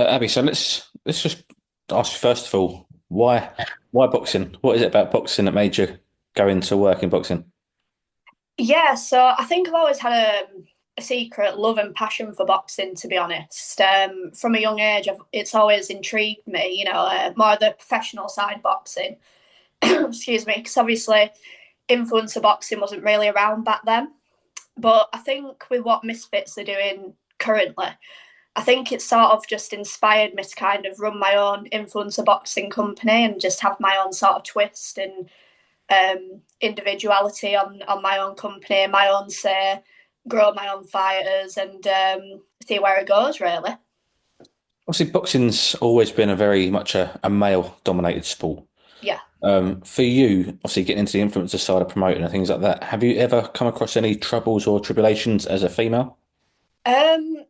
Abby, so let's just ask you first of all, why boxing? What is it about boxing that made you go into work in boxing? Yeah, so I think I've always had a secret love and passion for boxing, to be honest. From a young age, it's always intrigued me, more the professional side boxing. Excuse me, because obviously influencer boxing wasn't really around back then. But I think with what Misfits are doing currently, I think it's sort of just inspired me to kind of run my own influencer boxing company and just have my own sort of twist and individuality on my own company, my own say, grow my own fighters, and see where it goes. Really, Obviously, boxing's always been a very much a male-dominated sport. yeah. For you, obviously getting into the influencer side of promoting and things like that, have you ever come across any troubles or tribulations as a female? Um,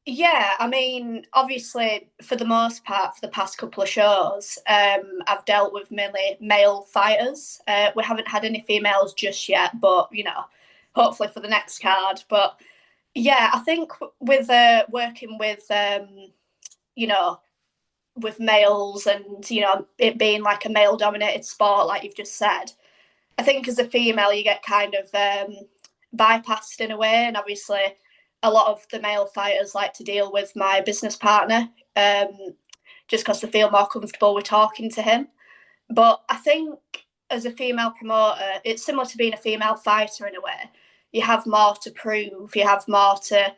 yeah, I mean, obviously, for the most part, for the past couple of shows, I've dealt with mainly male fighters. We haven't had any females just yet, but hopefully for the next card. But yeah, I think with working you know, with males and it being like a male dominated sport like you've just said, I think as a female you get kind of bypassed in a way, and obviously a lot of the male fighters like to deal with my business partner, um, just because they feel more comfortable with talking to him. But I think as a female promoter it's similar to being a female fighter in a way. You have more to prove, you have more to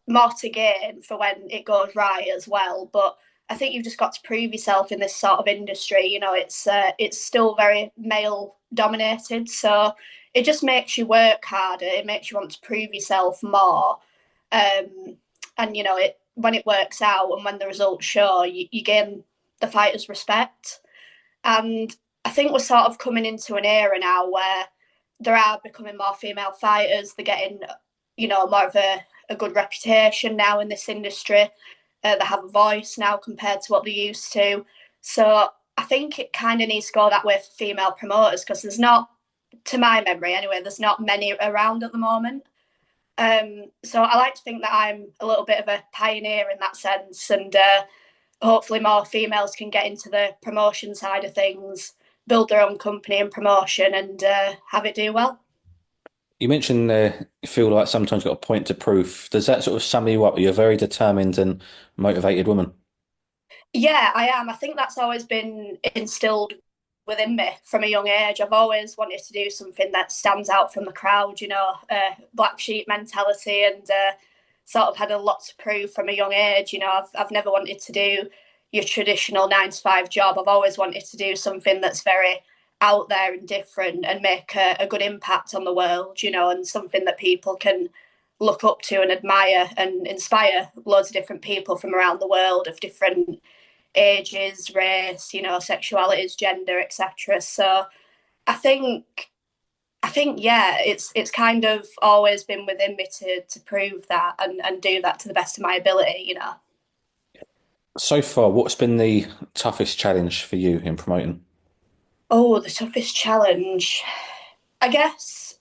more to gain for when it goes right as well. But I think you've just got to prove yourself in this sort of industry. It's still very male dominated, so it just makes you work harder. It makes you want to prove yourself more, um, and it when it works out and when the results show, you gain the fighters' respect. And I think we're sort of coming into an era now where there are becoming more female fighters. They're getting, more of a good reputation now in this industry. They have a voice now compared to what they used to. So I think it kind of needs to go that way for female promoters because there's not, to my memory anyway, there's not many around at the moment. So I like to think that I'm a little bit of a pioneer in that sense, and hopefully more females can get into the promotion side of things, build their own company and promotion, and have it do well. You mentioned you feel like sometimes you've got a point to prove. Does that sort of sum you up? You're a very determined and motivated woman. Yeah, I am. I think that's always been instilled within me from a young age. I've always wanted to do something that stands out from the crowd, black sheep mentality, and sort of had a lot to prove from a young age. I've never wanted to do your traditional 9 to 5 job. I've always wanted to do something that's very out there and different and make a good impact on the world, and something that people can look up to and admire and inspire loads of different people from around the world of different ages, race, sexualities, gender, etc. So I think yeah, it's kind of always been within me to prove that and do that to the best of my ability. So far, what's been the toughest challenge for you in promoting? Oh, the toughest challenge. I guess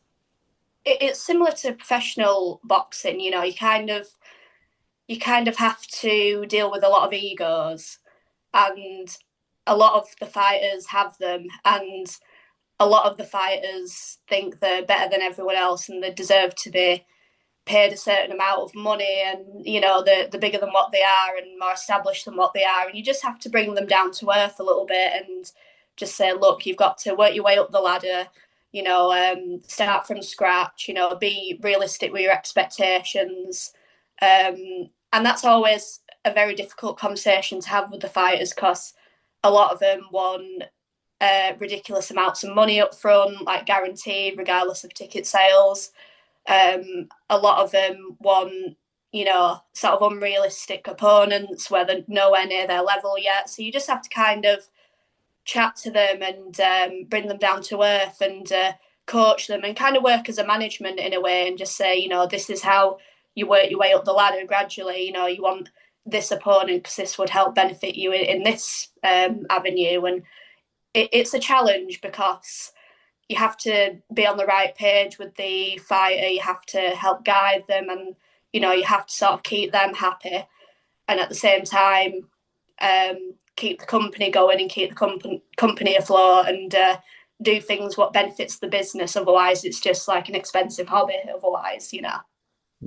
it's similar to professional boxing. You kind of have to deal with a lot of egos, and a lot of the fighters have them, and a lot of the fighters think they're better than everyone else and they deserve to be paid a certain amount of money, and they're bigger than what they are and more established than what they are, and you just have to bring them down to earth a little bit and just say, look, you've got to work your way up the ladder, start from scratch, be realistic with your expectations, and that's always a very difficult conversation to have with the fighters because a lot of them want ridiculous amounts of money up front, like guaranteed, regardless of ticket sales. A lot of them want, sort of unrealistic opponents where they're nowhere near their level yet. So you just have to kind of chat to them and bring them down to earth and coach them and kind of work as a management in a way and just say, this is how you work your way up the ladder gradually. You want this opponent because this would help benefit you in this avenue. And it's a challenge because you have to be on the right page with the fighter. You have to help guide them, and you have to sort of keep them happy. and at the same time keep the company going and keep the company afloat and do things what benefits the business. Otherwise, it's just like an expensive hobby. Otherwise, you know.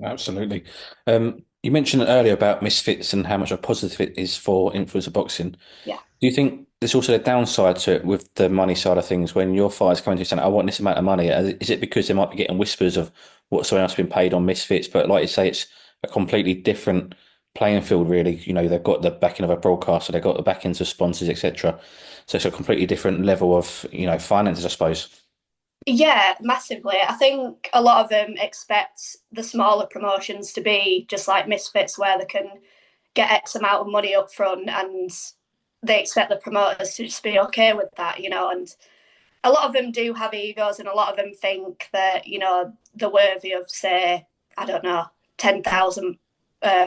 Absolutely. You mentioned earlier about misfits and how much of a positive it is for influencer boxing. Yeah. Do you think there's also a downside to it with the money side of things when your fighters coming to you saying, I want this amount of money? Is it because they might be getting whispers of what someone else has been paid on misfits? But like you say, it's a completely different playing field, really. You know, they've got the backing of a broadcaster, they've got the backings of sponsors, etc. So it's a completely different level of, finances, I suppose. Yeah, massively. I think a lot of them expect the smaller promotions to be just like Misfits, where they can get X amount of money up front, and they expect the promoters to just be okay with that, you know. And a lot of them do have egos, and a lot of them think that, you know, they're worthy of, say, I don't know, 10,000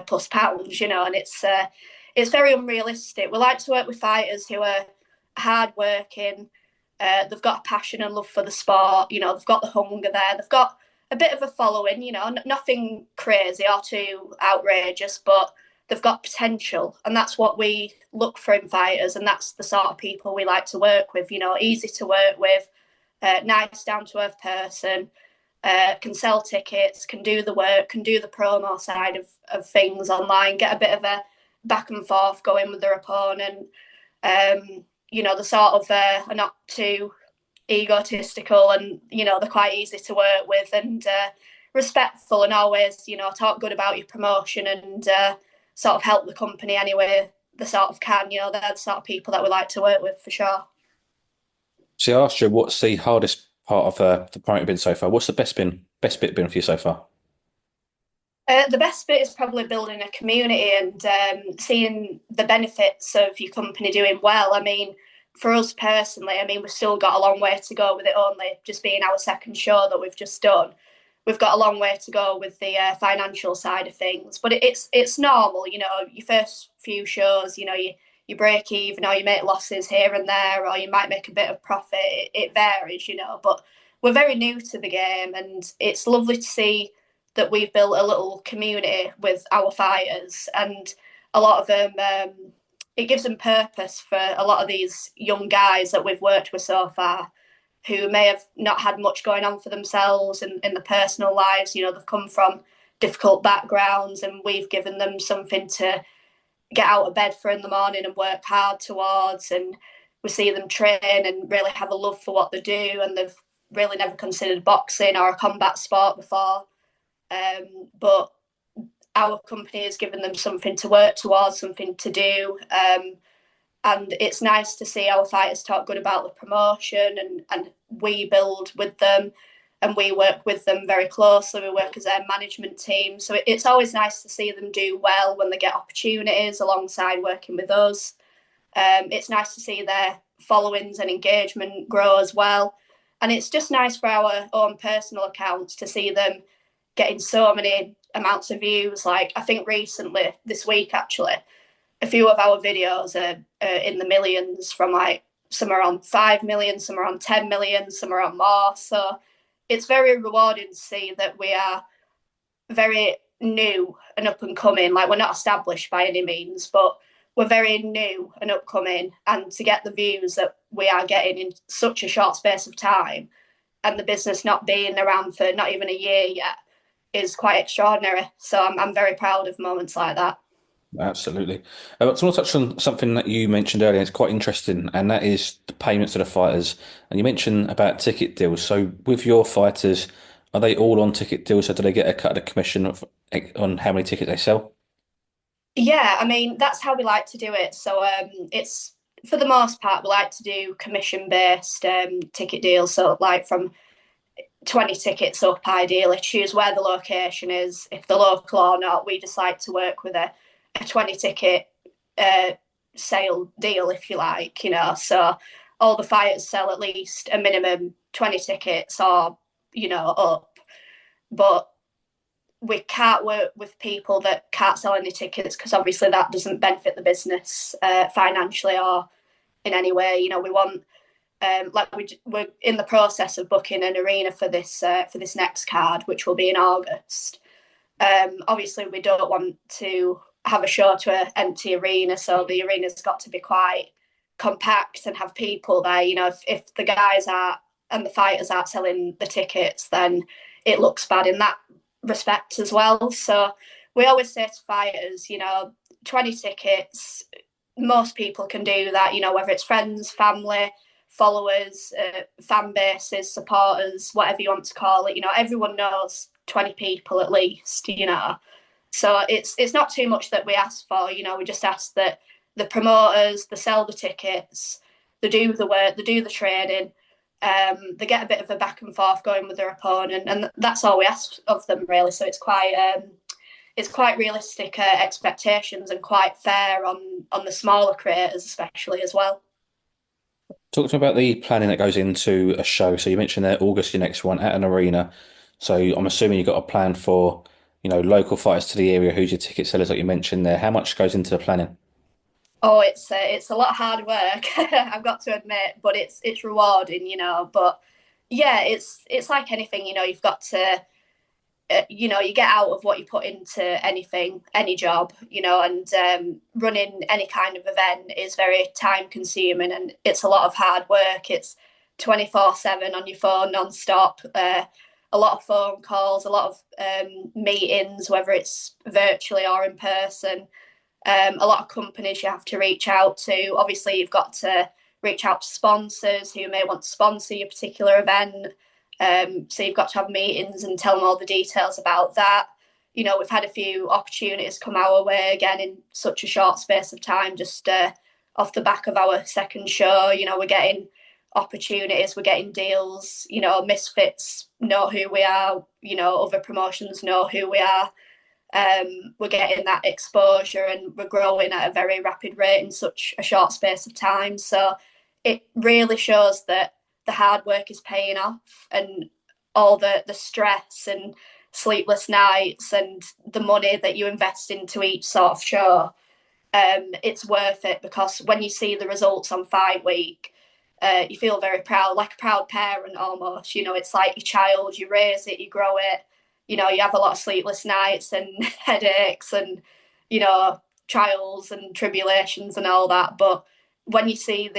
plus pounds, you know. And it's very unrealistic. We like to work with fighters who are hardworking. They've got a passion and love for the sport. You know, they've got the hunger there. They've got a bit of a following. You know, nothing crazy or too outrageous, but they've got potential, and that's what we look for in fighters, and that's the sort of people we like to work with. You know, easy to work with, nice, down to earth person, can sell tickets, can do the work, can do the promo side of things online, get a bit of a back and forth going with their opponent. You know, the sort of are not too egotistical, and you know they're quite easy to work with, and respectful, and always, you know, talk good about your promotion, and sort of help the company any way they sort of can. You know, they're the sort of people that we like to work with for sure. See, I asked you, what's the hardest part of the promoting been so far? What's the best bit been for you so far? The best bit is probably building a community and seeing the benefits of your company doing well. I mean, for us personally, I mean, we've still got a long way to go with it only just being our second show that we've just done. We've got a long way to go with the financial side of things, but it's normal, you know. Your first few shows, you know, you break even, or you make losses here and there, or you might make a bit of profit. It varies, you know, but we're very new to the game, and it's lovely to see that we've built a little community with our fighters, and a lot of them, it gives them purpose for a lot of these young guys that we've worked with so far, who may have not had much going on for themselves in the personal lives. You know, they've come from difficult backgrounds, and we've given them something to get out of bed for in the morning and work hard towards. And we see them train and really have a love for what they do, and they've really never considered boxing or a combat sport before. But our company has given them something to work towards, something to do. And it's nice to see our fighters talk good about the promotion, and we build with them, and we work with them very closely. We work as their management team. So it's always nice to see them do well when they get opportunities alongside working with us. It's nice to see their followings and engagement grow as well. And it's just nice for our own personal accounts to see them getting so many amounts of views. Like, I think recently, this week actually, a few of our videos are in the millions, from like some are on 5 million, some are on 10 million, some are on more. So it's very rewarding to see that we are very new and up and coming. Like, we're not established by any means, but we're very new and upcoming. And to get the views that we are getting in such a short space of time, and the business not being around for not even a year yet, is quite extraordinary. So I'm very proud of moments like that. Absolutely. So I want to touch on something that you mentioned earlier. It's quite interesting, and that is the payments to the fighters. And you mentioned about ticket deals. So with your fighters, are they all on ticket deals? So do they get a cut of the commission on how many tickets they sell? Yeah, I mean, that's how we like to do it. So it's, for the most part, we like to do commission based ticket deals. So, like, from 20 tickets up, ideally, choose where the location is, if they're local or not. We just like to work with a 20 ticket uh, sale deal, if you like, you know. So all the fighters sell at least a minimum 20 tickets, or, you know, up. But we can't work with people that can't sell any tickets, because obviously that doesn't benefit the business financially or in any way. You know, we want, like, we're in the process of booking an arena for this next card, which will be in August. Obviously, we don't want to have a show to an empty arena, so the arena's got to be quite compact and have people there. If the guys are and the fighters aren't selling the tickets, then it looks bad in that respect as well. So we always say to fighters, 20 tickets, most people can do that, whether it's friends, family, followers, fan bases, supporters, whatever you want to call it. Everyone knows 20 people at least. So it's not too much that we ask for. We just ask that the promoters, they sell the tickets, they do the work, they do the training, they get a bit of a back and forth going with their opponent, and that's all we ask of them really. So it's quite realistic expectations and quite fair on the smaller creators especially as well. Talk to me about the planning that goes into a show. So you mentioned that August, your next one at an arena. So I'm assuming you've got a plan for, local fighters to the area. Who's your ticket sellers that you mentioned there? How much goes into the planning? Oh, it's a lot of hard work, I've got to admit, but it's rewarding. But yeah, it's like anything. You've got to you get out of what you put into anything, any job, and running any kind of event is very time consuming and it's a lot of hard work. It's 24/7 on your phone non-stop, a lot of phone calls, a lot of meetings, whether it's virtually or in person, a lot of companies you have to reach out to. Obviously, you've got to reach out to sponsors who may want to sponsor your particular event. So you've got to have meetings and tell them all the details about that. We've had a few opportunities come our way again in such a short space of time, just off the back of our second show. We're getting opportunities, we're getting deals. Misfits know who we are. Other promotions know who we are. We're getting that exposure and we're growing at a very rapid rate in such a short space of time. So it really shows that the hard work is paying off, and all the stress and sleepless nights and the money that you invest into each sort of show, it's worth it, because when you see the results on fight week, you feel very proud, like a proud parent almost. It's like your child, you raise it, you grow it. You have a lot of sleepless nights and headaches and, trials and tribulations and all that. But when you see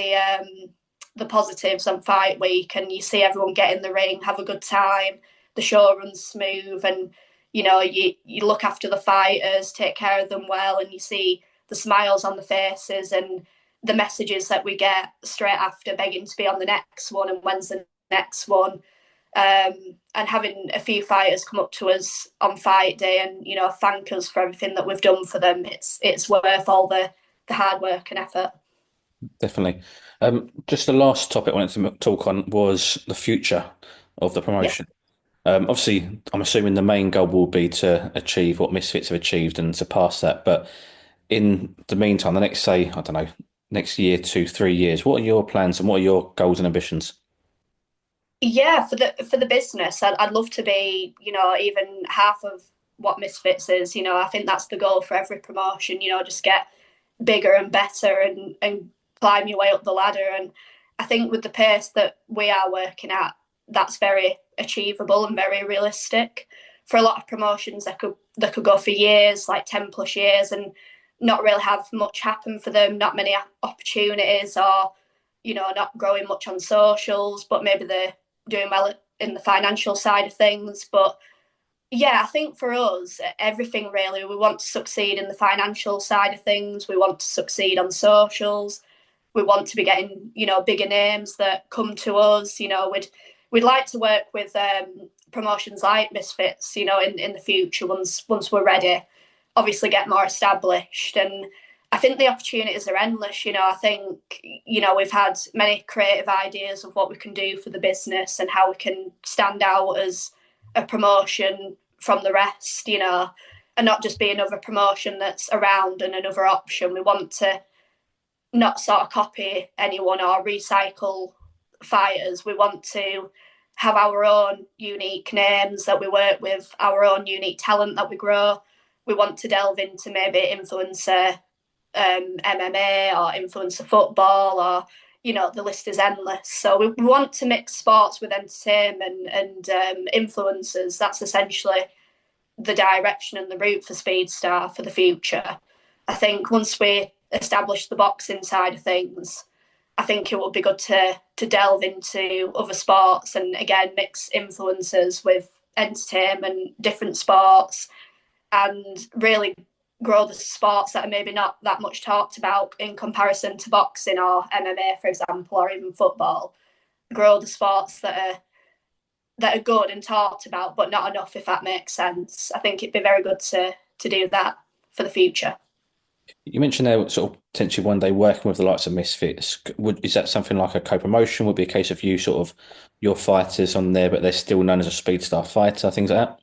the positives on fight week and you see everyone get in the ring, have a good time, the show runs smooth, and you look after the fighters, take care of them well, and you see the smiles on the faces and the messages that we get straight after begging to be on the next one and when's the next one. And having a few fighters come up to us on fight day and thank us for everything that we've done for them, it's worth all the hard work and effort. Definitely. Just the last topic I wanted to talk on was the future of the Yeah. promotion. Obviously, I'm assuming the main goal will be to achieve what Misfits have achieved and surpass that. But in the meantime, the next, say, I don't know, next year, 2, 3 years, what are your plans and what are your goals and ambitions? Yeah, for the business, I'd love to be, even half of what Misfits is. I think that's the goal for every promotion. Just get bigger and better and climb your way up the ladder. And I think with the pace that we are working at, that's very achievable and very realistic. For a lot of promotions, they could go for years, like 10 plus years, and not really have much happen for them. Not many opportunities, or not growing much on socials, but maybe they're doing well in the financial side of things. But yeah, I think for us, everything really, we want to succeed in the financial side of things. We want to succeed on socials. We want to be getting, bigger names that come to us. We'd like to work with promotions like Misfits, in the future once we're ready. Obviously, get more established, and I think the opportunities are endless. I think we've had many creative ideas of what we can do for the business and how we can stand out as a promotion from the rest, and not just be another promotion that's around and another option. We want to not sort of copy anyone or recycle fighters. We want to have our own unique names that we work with, our own unique talent that we grow. We want to delve into maybe influencer MMA or influencer football, or the list is endless. So we want to mix sports with entertainment and influencers. That's essentially the direction and the route for Speedstar for the future. I think once we establish the boxing side of things, I think it would be good to delve into other sports and again mix influences with entertainment, different sports, and really grow the sports that are maybe not that much talked about in comparison to boxing or MMA, for example, or even football. Grow the sports that are good and talked about, but not enough, if that makes sense. I think it'd be very good to do that for the future. You mentioned there sort of potentially one day working with the likes of Misfits. Is that something like a co-promotion? Would be a case of you sort of your fighters on there, but they're still known as a Speedstar fighter, things like that?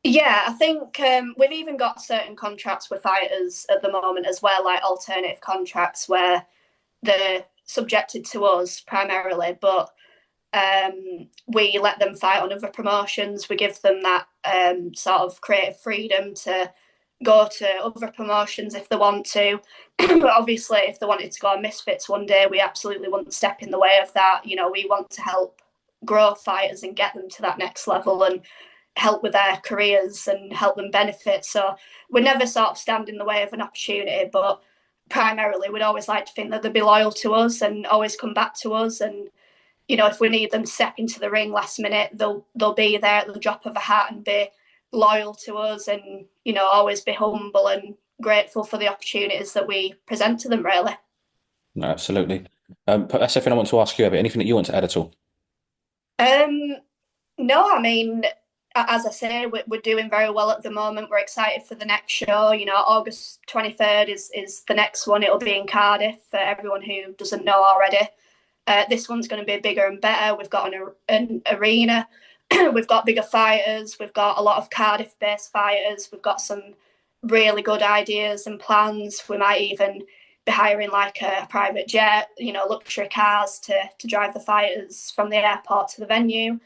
Yeah, I think we've even got certain contracts with fighters at the moment as well, like alternative contracts where they're subjected to us primarily, but we let them fight on other promotions. We give them that sort of creative freedom to go to other promotions if they want to. But obviously, if they wanted to go on Misfits one day, we absolutely wouldn't step in the way of that. You know, we want to help grow fighters and get them to that next level and help with their careers and help them benefit. So we never sort of stand in the way of an opportunity, but primarily we'd always like to think that they'd be loyal to us and always come back to us. And you know, if we need them to step into the ring last minute, they'll be there at the drop of a hat and be loyal to us, and you know, always be humble and grateful for the opportunities that we present to them. Really. No, absolutely. But that's everything I want to ask you about. Anything that you want to add at all? Um, no, I mean, as I say, we're doing very well at the moment. We're excited for the next show. You know, August 23rd is the next one. It'll be in Cardiff for everyone who doesn't know already. This one's going to be bigger and better. We've got an arena. We've got bigger fighters. We've got a lot of Cardiff-based fighters. We've got some really good ideas and plans. We might even be hiring like a private jet, you know, luxury cars to drive the fighters from the airport to the venue.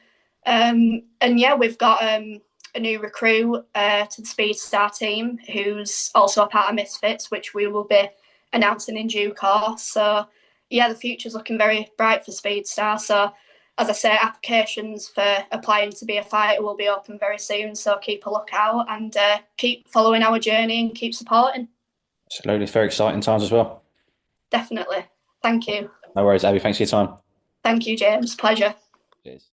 And yeah, we've got a new recruit to the Speedstar team who's also a part of Misfits, which we will be announcing in due course. So yeah, the future's looking very bright for Speedstar. So as I say, applications for applying to be a fighter will be open very soon. So keep a lookout and keep following our journey and keep supporting. Absolutely. It's very exciting times as well. Definitely. Thank you. No worries, Abby. Thanks for your time. Thank you, James. Pleasure. Cheers.